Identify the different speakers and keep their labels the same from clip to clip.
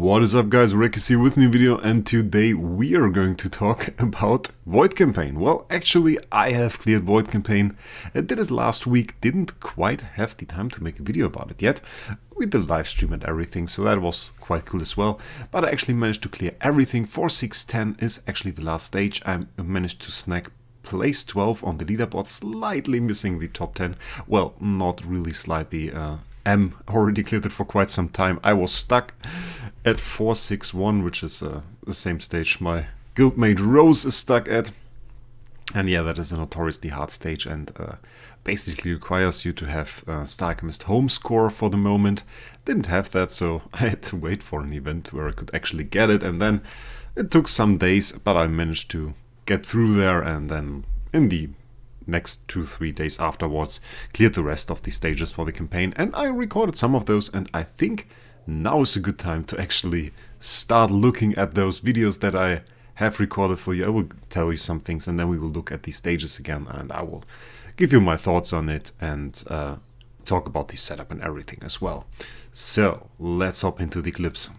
Speaker 1: What is up, guys? Wraec is here with a new video, and today we are going to talk about Void Campaign. Well, actually I have cleared Void Campaign. I did it last week, didn't quite have the time to make a video about it yet. We did live stream and everything, so that was quite cool as well. But I actually managed to clear everything. 4610 is actually the last stage. I managed to snag place 12 on the leaderboard, slightly missing the top 10. Well, not really slightly. M already cleared it for quite some time. I was stuck at 461, which is the same stage my guildmate Rose is stuck at. And yeah, that is a notoriously hard stage and basically requires you to have Alchemist Holmes score for the moment. Didn't have that, so I had to wait for an event where I could actually get it, and then it took some days, but I managed to get through there, and then in the next 2-3 days afterwards cleared the rest of the stages for the campaign, and I recorded some of those, and I think now is a good time to actually start looking at those videos that I have recorded for you. I will tell you some things, and then we will look at the stages again, and I will give you my thoughts on it and talk about the setup and everything as well. So let's hop into the clips.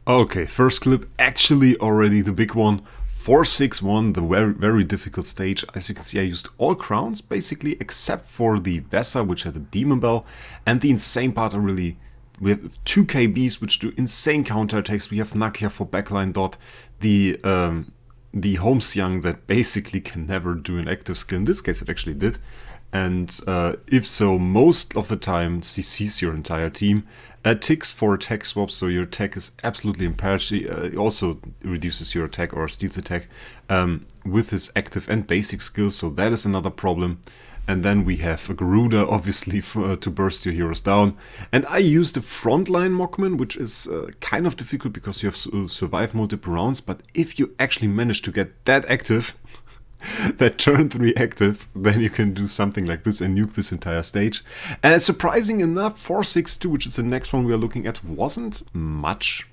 Speaker 1: Okay, first clip, actually already the big one. 461, the very difficult stage. As you can see, I used all crowns basically, except for the Vesa, which had a demon bell, and the insane part are really, we have 2 KBs which do insane counterattacks. We have Nakia for backline dot, the Holmes Young that basically can never do an active skill. In this case it actually did, and if so, most of the time CCs your entire team. Ticks for attack swaps, so your attack is absolutely impaired. It also reduces your attack or steals attack with his active and basic skills, so that is another problem. And then we have a Garuda, obviously, to burst your heroes down. And I use the frontline Mockman, which is kind of difficult because you have to survive multiple rounds, but if you actually manage to get that active, that turn 3 active, then you can do something like this and nuke this entire stage. And surprising enough, 462, which is the next one we are looking at, wasn't much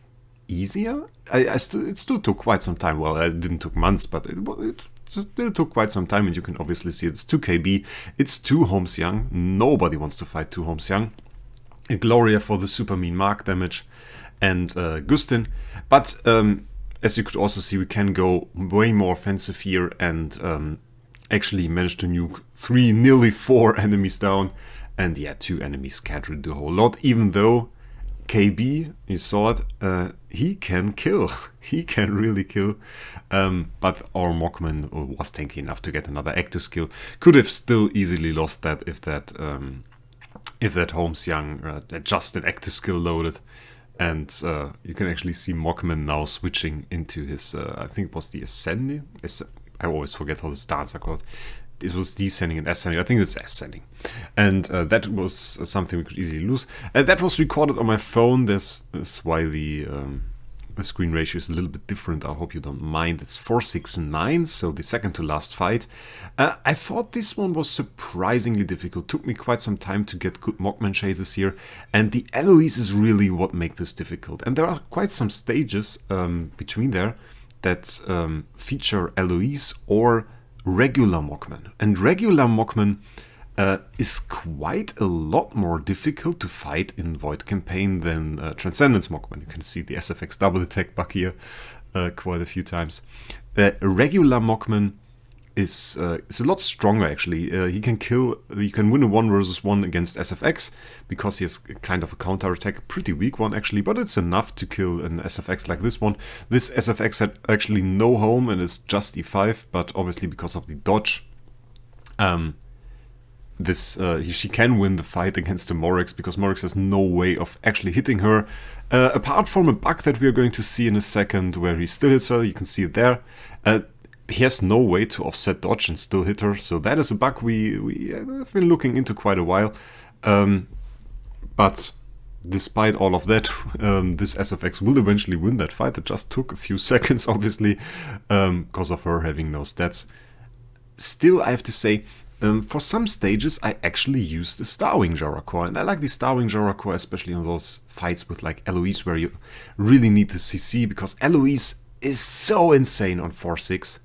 Speaker 1: easier. It still took quite some time. Well, it didn't took months, but it still took quite some time, and you can obviously see it's 2 KB, it's 2 Holmes Young. Nobody wants to fight 2 Holmes Young. A Gloria for the super mean mark damage, and Gustin. But as you could also see, we can go way more offensive here and actually manage to nuke 3, nearly 4 enemies down. And yeah, 2 enemies can't really do a whole lot, even though KB, you saw it, he can kill. He can really kill. But our Mockman was tanky enough to get another active skill. Could have still easily lost that if that Holmes Young just an active skill loaded. And you can actually see Mockman now switching into his, I think it was the Ascending? I always forget how the stats are called. It was Descending and Ascending. I think it's Ascending. And that was something we could easily lose. That was recorded on my phone. That's why the screen ratio is a little bit different. I hope you don't mind. It's 469, so the second to last fight. I thought this one was surprisingly difficult. Took me quite some time to get good Mockman chases here, and the Eloise is really what make this difficult. And there are quite some stages between there that feature Eloise or regular Mockman. And regular Mockman is quite a lot more difficult to fight in Void Campaign than Transcendence Mockman. You can see the SFX double attack bug here quite a few times. Regular Mockman is a lot stronger actually. He can win a 1 versus 1 against SFX because he has kind of a counter attack, a pretty weak one actually, but it's enough to kill an SFX like this one. This SFX had actually no home and is just E5, but obviously because of the dodge, she can win the fight against the Wraec because Wraec has no way of actually hitting her, apart from a bug that we are going to see in a second where he still hits her. You can see it there. He has no way to offset dodge and still hit her, so that is a bug we have been looking into quite a while. But despite all of that, this SFX will eventually win that fight. It just took a few seconds, obviously, because of her having no stats. Still, I have to say, for some stages I actually use the Starwing Jarrah core, and I like the Starwing Jarrah core especially on those fights with like Eloise where you really need the CC, because Eloise is so insane on 4-6.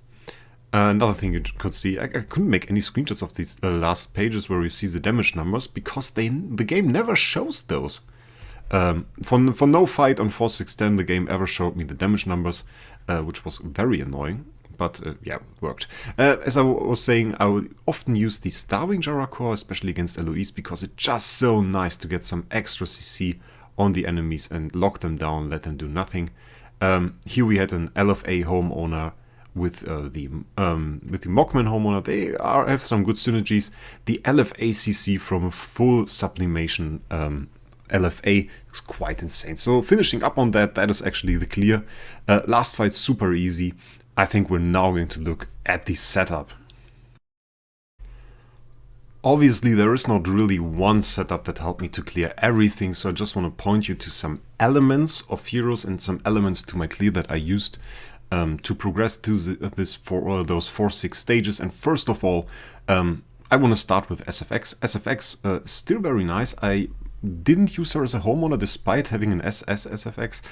Speaker 1: Another thing you could see, I couldn't make any screenshots of these last pages where you see the damage numbers because the game never shows those. For no fight on 4-6-10 the game ever showed me the damage numbers, which was very annoying. But yeah, it worked. As I was saying, I would often use the Starving Jarrah core, especially against LOEs, because it's just so nice to get some extra CC on the enemies and lock them down, let them do nothing. Here we had an LFA homeowner with the Mockman homeowner. They have some good synergies. The LFA CC from a full sublimation LFA is quite insane. So finishing up on that, that is actually the clear. Last fight super easy. I think we're now going to look at the setup. Obviously there is not really one setup that helped me to clear everything, so I just want to point you to some elements of heroes and some elements to my clear that I used to progress through those 4-6 stages. And first of all, I want to start with SFX. SFX still very nice. I didn't use her as a homeowner despite having an SS SFX.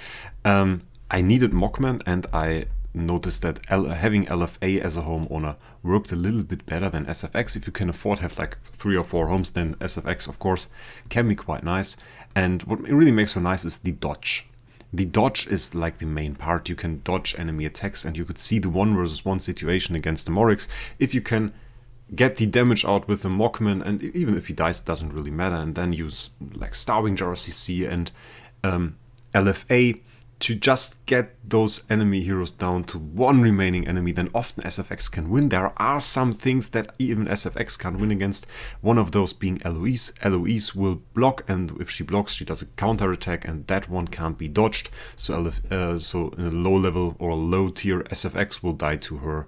Speaker 1: I needed Mockman, and I noticed that having LFA as a homeowner worked a little bit better than SFX. If you can afford to have like 3 or 4 homes, then SFX of course can be quite nice. And what really makes her nice is the dodge. The dodge is like the main part. You can dodge enemy attacks, and you could see the 1 versus 1 situation against the Wraec. If you can get the damage out with the Mockman, and even if he dies, it doesn't really matter, and then use like Starving Jarrah CC and LFA to just get those enemy heroes down to 1 remaining enemy, then often SFX can win. There are some things that even SFX can't win against, one of those being LOEs. LOEs will block, and if she blocks, she does a counter attack, and that one can't be dodged. So so in a low level or low tier, SFX will die to her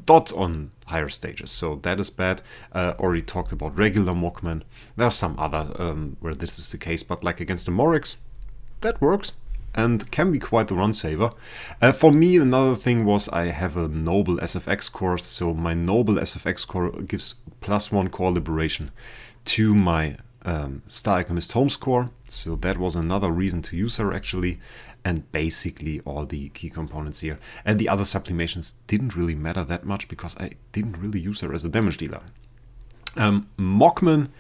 Speaker 1: dot on higher stages, so that is bad. Already talked about regular Mockman. There are some other where this is the case, but like against the Wraec, that works and can be quite the run saver. For me, another thing was I have a noble SFX core, so my noble SFX core gives +1 core liberation to my Star Alchemist Holmes core, so that was another reason to use her actually, and basically all the key components here. And the other sublimations didn't really matter that much because I didn't really use her as a damage dealer. Mockman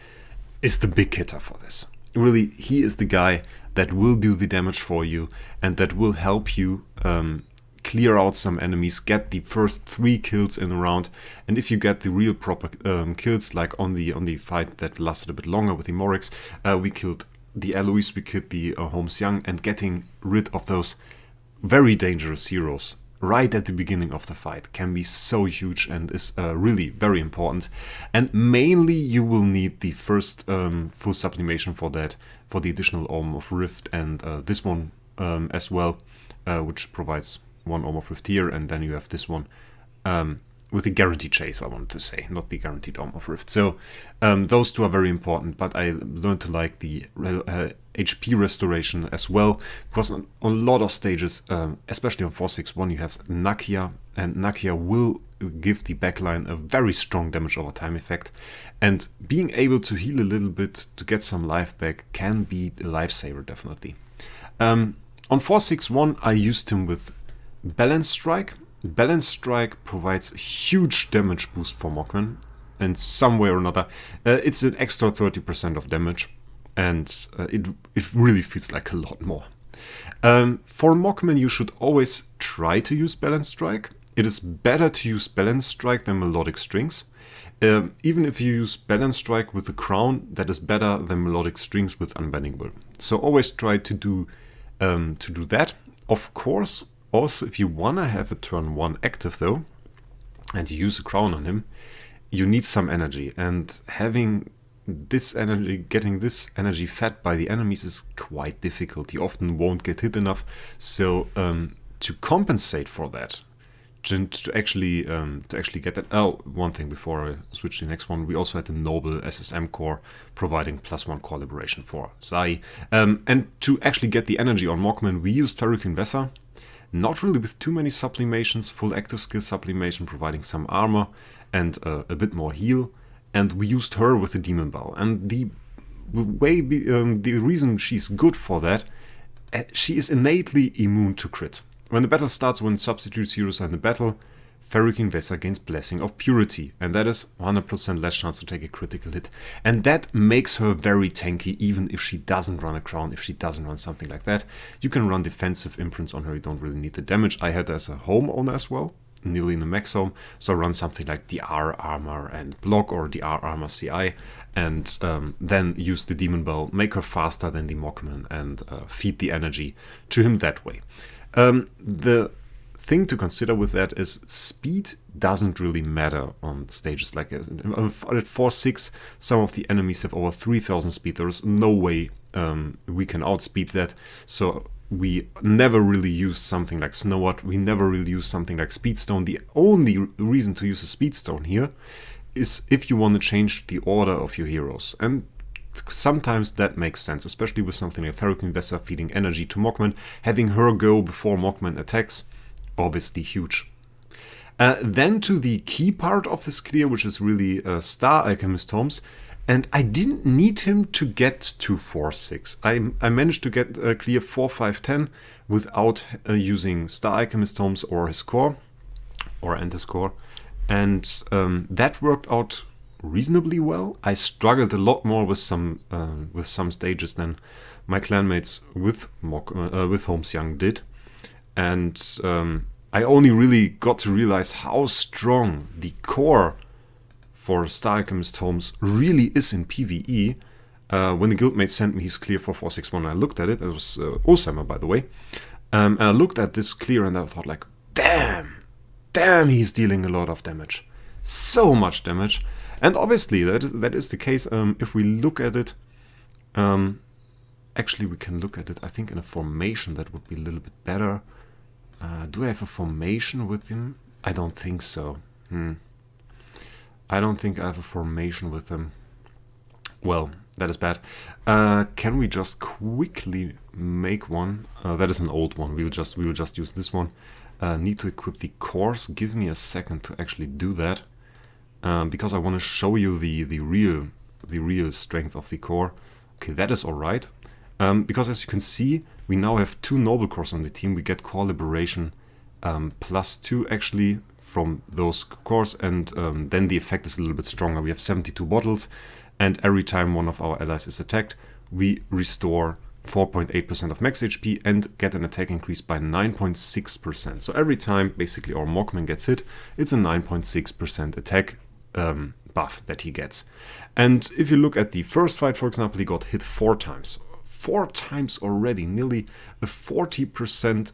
Speaker 1: is the big hitter for this. Really, he is the guy that will do the damage for you and that will help you clear out some enemies, get the first 3 kills in a round. And if you get the real proper kills, like on the fight that lasted a bit longer with the Wraec, we killed the Eloise, we killed the Holmes Young, and getting rid of those very dangerous heroes right at the beginning of the fight can be so huge and is really very important. And mainly you will need the first full sublimation for that, for the additional Ohm of Rift, and this one as well, which provides 1 Ohm of Rift here, and then you have this one with the guaranteed chase, I wanted to say, not the guaranteed Ohm of Rift. So those 2 are very important, but I learned to like the HP restoration as well, because on a lot of stages, especially on 4-6-1, you have Nakia, and Nakia will give the backline a very strong damage over time effect, and being able to heal a little bit to get some life back can be a lifesaver, definitely. On 4-6-1, I used him with Balance Strike. Balance Strike provides huge damage boost for Mockman in some way or another. It's an extra 30% of damage, and it really feels like a lot more. For Mockman, you should always try to use Balance Strike. It is better to use Balance Strike than Melodic Strings. Even if you use Balance Strike with the Crown, that is better than Melodic Strings with Unbending Will. So always try to do that. Of course, also if you wanna have a turn 1 active though, and you use a Crown on him, you need some energy, and having this energy, getting this energy fed by the enemies is quite difficult. You often won't get hit enough, so to compensate for that, to actually get that. Oh, one thing before I switch to the next one, we also had the Noble SSM core providing +1 core liberation for Zai, and to actually get the energy on Mockman, we used Ferric Vessor. Not really with too many sublimations, full active skill sublimation providing some armor and a bit more heal, and we used her with the Demon Bow. And the reason she's good for that, she is innately immune to crit. When the battle starts, when substitutes heroes are in the battle, Ferric Vessel gains Blessing of Purity, and that is 100% less chance to take a critical hit. And that makes her very tanky, even if she doesn't run a crown, if she doesn't run something like that. You can run defensive imprints on her, you don't really need the damage. I had as a home owner as well, nearly in the max home, so I run something like DR Armor and Block or DR Armor CI, and then use the Demon Bell, make her faster than the Mockman, and feed the energy to him that way. The thing to consider with that is speed doesn't really matter on stages like at 4-6. Some of the enemies have over 3000 speed. There's no way we can outspeed that, so we never really use something like Snowart. We never really use something like Speedstone. The only reason to use a Speedstone here is if you want to change the order of your heroes, and sometimes that makes sense, especially with something like Ferric Vessel feeding energy to Mockman. Having her go before Mockman attacks, obviously huge. Then to the key part of this clear, which is really Star Alchemist Holmes, and I didn't need him to get to 4-6. I managed to get clear 4-5-10 without using Star Alchemist Holmes or his core, and his core, and that worked out reasonably well. I struggled a lot more with some stages than my clanmates with Holmes Young did. And I only really got to realize how strong the core for Star Alchemist Holmes really is in PvE when the guildmate sent me his clear for 461. I looked at it. It was Osama, by the way. And I looked at this clear and I thought like, damn, he's dealing a lot of damage. So much damage. And obviously that is the case. If we look at it, actually we can look at it, I think in a formation that would be a little bit better. Do I have a formation with him? I don't think so. I don't think I have a formation with him. Well, that is bad. Can we just quickly make one? That is an old one. We will just use this one. Need to equip the cores. Give me a second to actually do that, because I want to show you the real strength of the core. Okay, that is all right. Because as you can see, we now have 2 noble cores on the team. We get core liberation +2 actually from those cores, and then the effect is a little bit stronger. We have 72 bottles, and every time one of our allies is attacked, we restore 4.8% of max HP and get an attack increase by 9.6%. So every time basically our Mockman gets hit, it's a 9.6% attack buff that he gets. And if you look at the first fight, for example, he got hit 4 times. 4 times already, nearly a 40%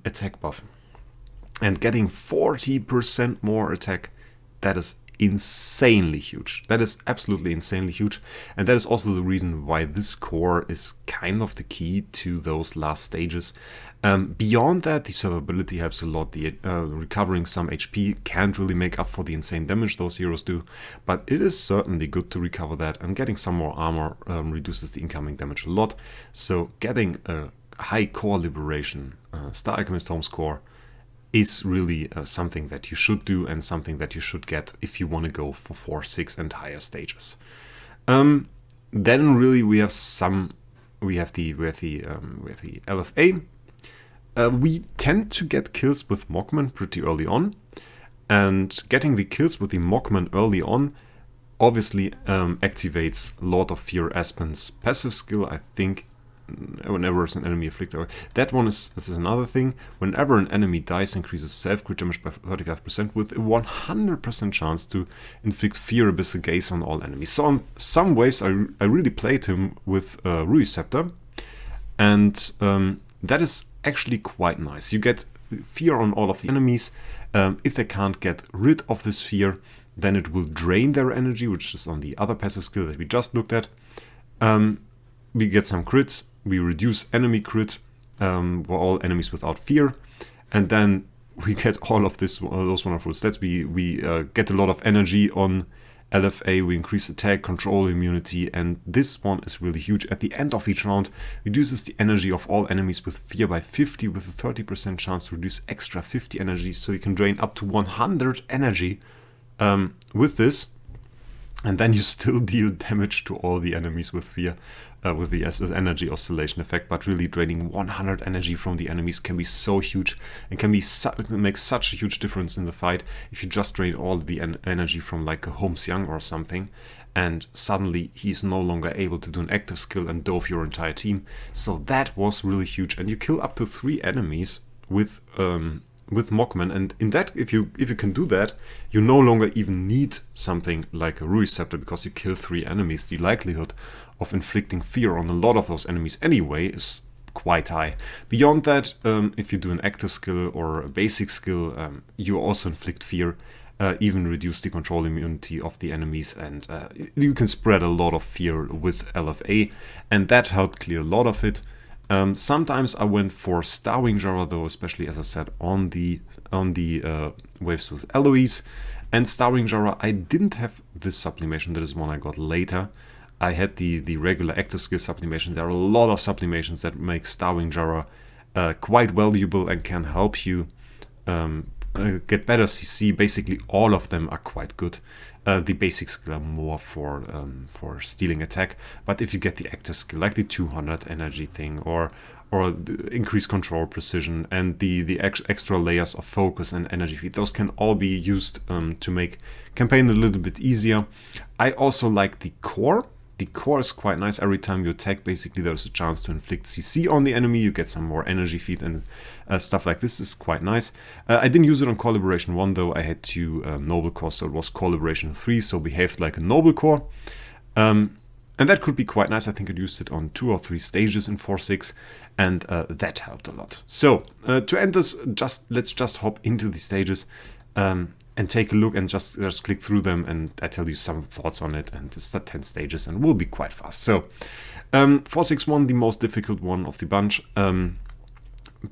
Speaker 1: attack buff. And getting 40% more attack, that is insanely huge. That is absolutely insanely huge. And that is also the reason why this core is kind of the key to those last stages. Beyond that, the survivability helps a lot. The recovering some HP can't really make up for the insane damage those heroes do, but it is certainly good to recover that, and getting some more armor reduces the incoming damage a lot. So getting a high core liberation, Star Alchemist Holmes core, is really something that you should do and something that you should get if you want to go for 4-6 and higher stages. Then really we have the LFA. We tend to get kills with Mockman pretty early on, and getting the kills with the Mockman early on obviously activates Lord of Fear Aspen's passive skill, I think, whenever it's an enemy afflicted. That one is another thing. Whenever an enemy dies, increases self-crit damage by 35% with a 100% chance to inflict Fear Abyssal Gaze on all enemies. So on some waves I really played him with Rui Scepter, and that is actually quite nice. You get fear on all of the enemies. If they can't get rid of this fear, then it will drain their energy, which is on the other passive skill that we just looked at. We get some crits. We reduce enemy crit for all enemies without fear, and then we get all of those wonderful stats. We get a lot of energy on LFA, we increase attack, control, immunity, and this one is really huge. At the end of each round, reduces the energy of all enemies with fear by 50, with a 30% chance to reduce extra 50 energy, so you can drain up to 100 energy with this, and then you still deal damage to all the enemies with fear. with the energy oscillation effect, but really draining 100 energy from the enemies can be so huge and can make such a huge difference in the fight if you just drain all the energy from like a Holmes or something, and suddenly he's no longer able to do an active skill and dove your entire team. So that was really huge, and you kill up to 3 enemies with Mockman, and in that, if you can do that, you no longer even need something like a Receptor, because you kill 3 enemies. The likelihood of inflicting fear on a lot of those enemies anyway is quite high. Beyond that, if you do an active skill or a basic skill, you also inflict fear, even reduce the control immunity of the enemies, and you can spread a lot of fear with LFA, and that helped clear a lot of it. Sometimes I went for Starwing Jarrah though, especially as I said on the waves with Eloise. And Starwing Jarrah, I didn't have this sublimation, that is one I got later. I had the regular active skill sublimation. There are a lot of sublimations that make Starwing Jarrah quite valuable and can help you get better CC. Basically all of them are quite good. The basic skill are more for stealing attack, but if you get the active skill like the 200 energy thing or the increased control precision and the extra layers of focus and energy feed, those can all be used to make campaign a little bit easier. I also like the core. The core is quite nice. Every time you attack, basically there's a chance to inflict CC on the enemy. You get some more energy feed and stuff like this is quite nice. I didn't use it on Core Liberation 1 though. I had 2 Noble Cores, so it was Core Liberation 3, so behaved like a Noble Core. And that could be quite nice. I think I used it on 2 or 3 stages in 4.6, and that helped a lot. So to end this, let's just hop into the stages. And take a look and just click through them, and I tell you some thoughts on it, and it's 10 stages and will be quite fast. So 4.6.1, the most difficult one of the bunch.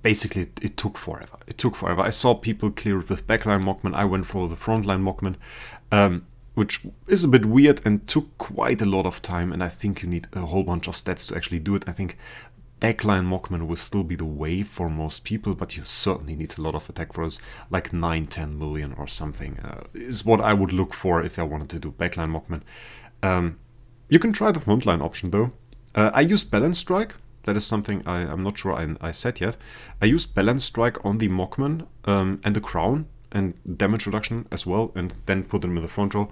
Speaker 1: Basically it took forever. I saw people clear it with backline Mockman. I went for the frontline Mockman, which is a bit weird and took quite a lot of time, and I think you need a whole bunch of stats to actually do it. I think backline Mockman will still be the way for most people, but you certainly need a lot of attack for us, like 9-10 million or something, is what I would look for if I wanted to do backline Mockman. You can try the frontline option though. I used Balance Strike. That is something I'm not sure I said yet. I used Balance Strike on the Mockman and the Crown and damage reduction as well, and then put them in the front row.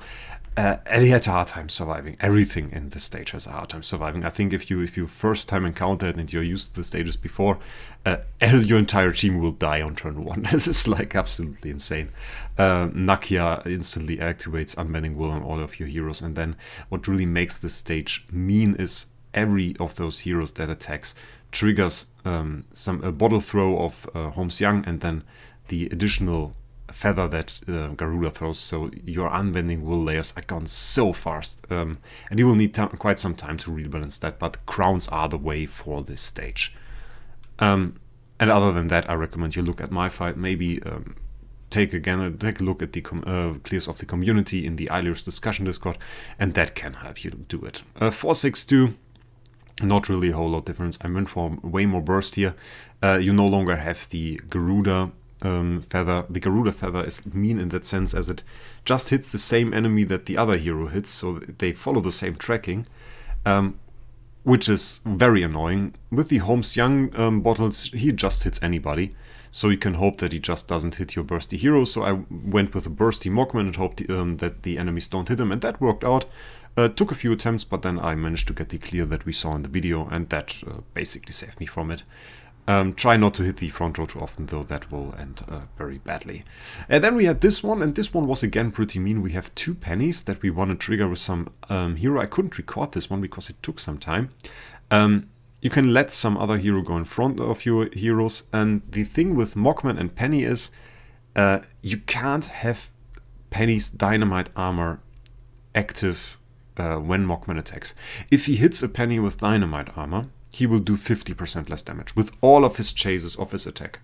Speaker 1: And he had a hard time surviving. Everything in this stage has a hard time surviving. I think if you first time encounter it and you're used to the stages before, your entire team will die on turn 1. This is like absolutely insane. Nakia instantly activates Unbending Will on all of your heroes, and then what really makes this stage mean is every of those heroes that attacks triggers a bottle throw of Holmes Young, and then the additional feather that Garuda throws, so your Unbending Will layers are gone so fast, and you will need quite some time to rebalance that, but crowns are the way for this stage. And other than that, I recommend you look at my fight, maybe take a look at the clears of the community in the Eilers discussion Discord, and that can help you do it. 4.6.2, not really a whole lot difference. I went for way more burst here. You no longer have the Garuda feather. The Garuda feather is mean in that sense as it just hits the same enemy that the other hero hits, so they follow the same tracking, which is very annoying. With the Holmes Young bottles, he just hits anybody, so you can hope that he just doesn't hit your bursty hero. So I went with a bursty Mockman and hoped that the enemies don't hit him, and that worked out. Took a few attempts, but then I managed to get the clear that we saw in the video, and that basically saved me from it. Try not to hit the front row too often, though that will end very badly. And then we had this one, and this one was again pretty mean. We have 2 pennies that we want to trigger with some hero. I couldn't record this one because it took some time. You can let some other hero go in front of your heroes, and the thing with Mockman and Penny is you can't have Penny's dynamite armor active when Mockman attacks. If he hits a Penny with dynamite armor, he will do 50% less damage with all of his chases of his attack.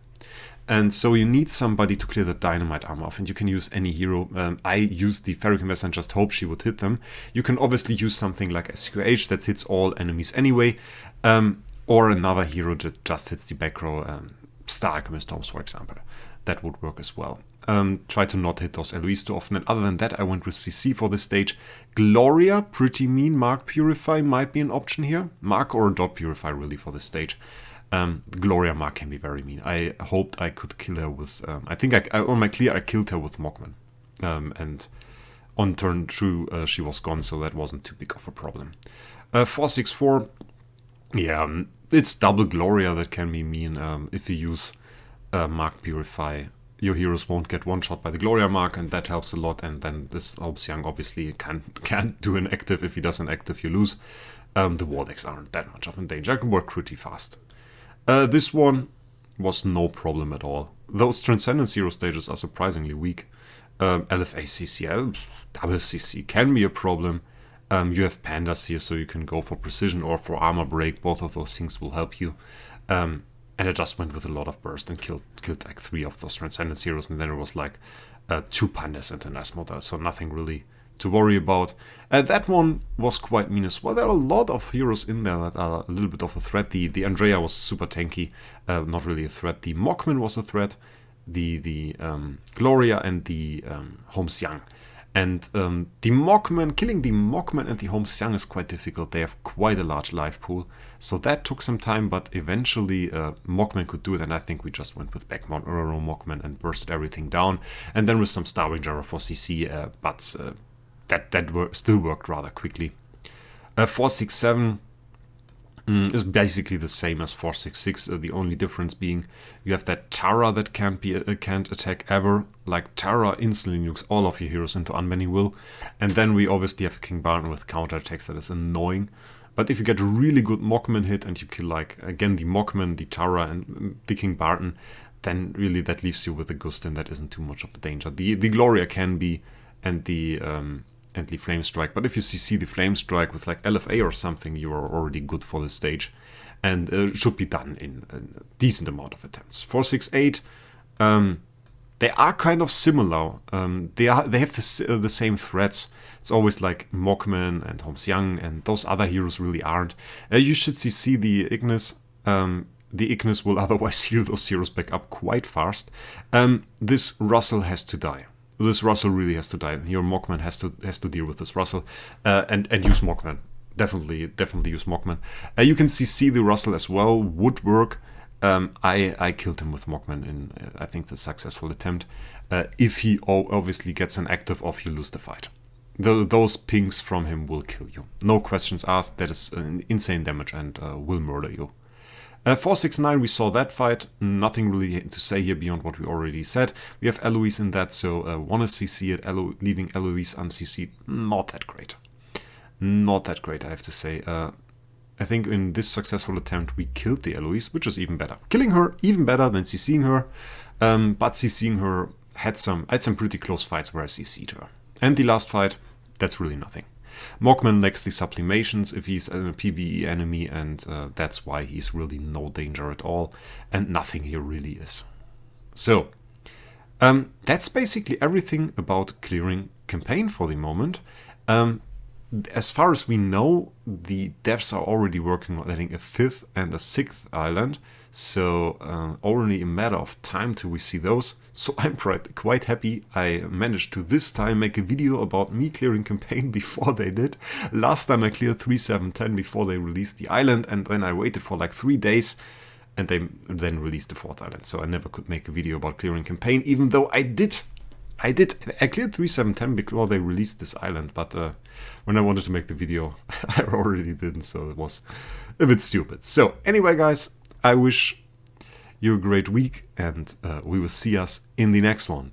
Speaker 1: And so you need somebody to clear the dynamite armor off, and you can use any hero. I used the Ferric Investor and just hope she would hit them. You can obviously use something like SQH that hits all enemies anyway, or another hero that just hits the back row, Star Alchemist Holmes, for example. That would work as well. Try to not hit those LOEs too often. And other than that, I went with CC for this stage. Gloria, pretty mean. Mark Purify might be an option here. Mark or Dot Purify really for this stage. Gloria Mark can be very mean. I hoped I could kill her with... I think on my clear I killed her with Mockman. And on turn 2 she was gone, so that wasn't too big of a problem. 464, yeah, it's double Gloria that can be mean. If you use Mark Purify, your heroes won't get one shot by the Gloria Mark, and that helps a lot. And then this Holmes Young obviously can't do an active. If he does an active, you lose. The Wardecks aren't that much of a danger. I can work pretty fast. This one was no problem at all. Those Transcendence Hero stages are surprisingly weak. LFA CC, double CC can be a problem. You have Pandas here, so you can go for precision or for armor break. Both of those things will help you. And I just went with a lot of burst and killed like 3 of those Transcendence Heroes, and then it was like 2 Pandas and an S-Model, so nothing really to worry about. That one was quite mean as well. There are a lot of heroes in there that are a little bit of a threat. The Andrea was super tanky, not really a threat. The Mockman was a threat. The Gloria and the Holmes Young. And the Mockman, killing the Mockman and the Holmes Young is quite difficult. They have quite a large life pool. So that took some time, but eventually Mockman could do it. And I think we just went with Backmount Ororo Mockman and bursted everything down. And then with some Starving Jarrah for CC, but that still worked rather quickly. 467 is basically the same as 466. The only difference being you have that Tara that can't attack ever. Like Tara instantly nukes all of your heroes into Unbending Will, and then we obviously have King Barton with counterattacks that is annoying. But if you get a really good Mockman hit and you kill like again the Mockman, the Tara, and the King Barton, then really that leaves you with a Gustin that isn't too much of a danger. The Gloria can be, and the Flame Strike, but if you CC the Flame Strike with like LFA or something, you are already good for the stage, and should be done in a decent amount of attempts. 468, they are kind of similar. They have the same threats. It's always like Mockman and Holmes Young, and those other heroes really aren't. You should CC the Ignis. The Ignis will otherwise heal those heroes back up quite fast. This Russell has to die. This Russell really has to die. Your Mockman has to deal with this Russell, and use Mockman. Definitely use Mockman. You can see the Russell as well. Would work. I killed him with Mockman in I think the successful attempt. If he obviously gets an active off, you lose the fight. Those pings from him will kill you. No questions asked. That is insane damage and will murder you. 469, we saw that fight. Nothing really to say here beyond what we already said. We have Eloise in that, so wanna CC it, leaving Eloise unCC'd. Not that great. Not that great, I have to say. I think in this successful attempt we killed the Eloise, which is even better. Killing her, even better than CCing her. But CCing her I had some pretty close fights where I CC'd her. And the last fight, that's really nothing. Mockman lacks the sublimations if he's a PvE enemy, and that's why he's really no danger at all, and nothing here really is. So, that's basically everything about clearing campaign for the moment. As far as we know, the devs are already working on adding a 5th and a 6th island, so only a matter of time till we see those. So I'm quite happy I managed to this time make a video about me clearing campaign before they did. Last time I cleared 3.7.10 before they released the island, and then I waited for like 3 days, and they then released the 4th island. So I never could make a video about clearing campaign, even though I did. I cleared 3.7.10 before they released this island, but when I wanted to make the video, I already didn't, so it was a bit stupid. So anyway, guys, I wish you a great week, and we will see us in the next one.